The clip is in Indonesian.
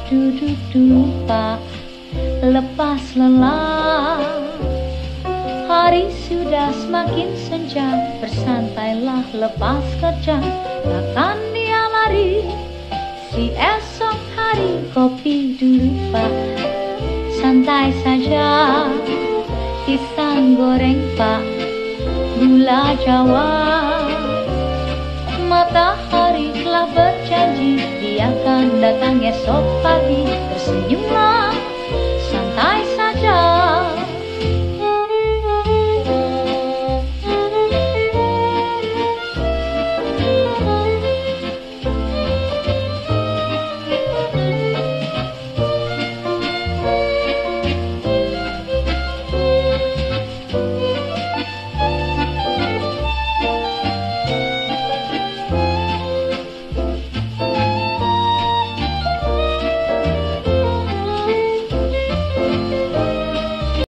duduk dulu Pak, lepas lelah. Hari sudah semakin senja, bersantailah lepas kerja. Takkan dia lari, si esok hari kopi dulu Pak, santai saja. Pisang goreng Pak, gula Jawa. Matahari telah berjanji, dia akan datang esok pagi. Tersenyumlah